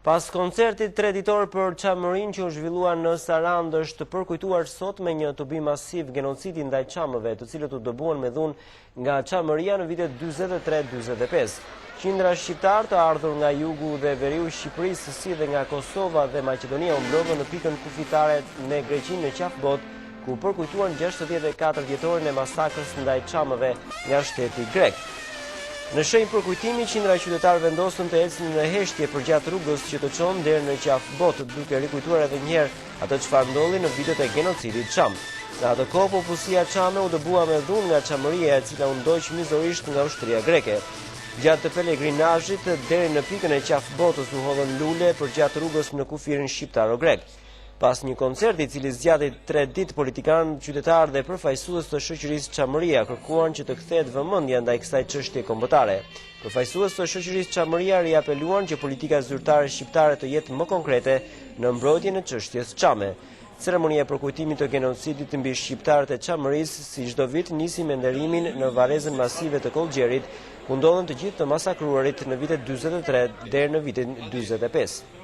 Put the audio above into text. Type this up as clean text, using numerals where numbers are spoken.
Pas koncertit 3 ditor për Çamërinë që u zhvillua në Sarandë është përkujtuar sot me një tubi masiv genocidi ndaj çamëve, të cilët u dëbuan me dhunë nga Çamëria në vitet 43-45. Qindra shqiptar të ardhur nga jugu dhe veriu Shqipërisë, si dhe nga Kosova dhe Maqedonia u mblodhën në pikën kufitare në Greqinë në Qafbot, ku përkujtuan 64 vjetorin e masakrës ndaj çamëve nga shteti grek. Në shenjë përkujtimi, qindra qytetarë vendosën të ecnin në heshtje përgjatë rrugës që të çon deri në Qafbot, duke rikujtuar edhe një herë atë çfarë ndodhi në vitet e genocidit çam. Në atë kohë popullsia çame u dëbua me dhunë nga Çamëria, e cila u ndoq mizorisht nga ushtria greke. Gjatë të pelegrinazhit deri në pikën e Qafbotës u hodhën lule përgjatë rrugës në kufirin shqiptaro-grek. Pas një koncerti i cili zgjati 3 ditë, politikanë, qytetarë dhe përfaqësues të shoqërisë Çamëria kërkuan që të kthehet vëmendja ndaj kësaj çështje kombëtare. Përfaqësues të shoqërisë Çamëria riapeluan që politika zyrtare shqiptare të jetë më konkrete në mbrojtjen e çështjes çame. Ceremonia e përkujtimit të genocidit mbi shqiptarët e Çamërisë, si çdo vit, nisi me nderimin në varrezën masive të Kollgjerit, ku ndodhen të gjithë të masakruarit në vitet 43 deri në vitin 45.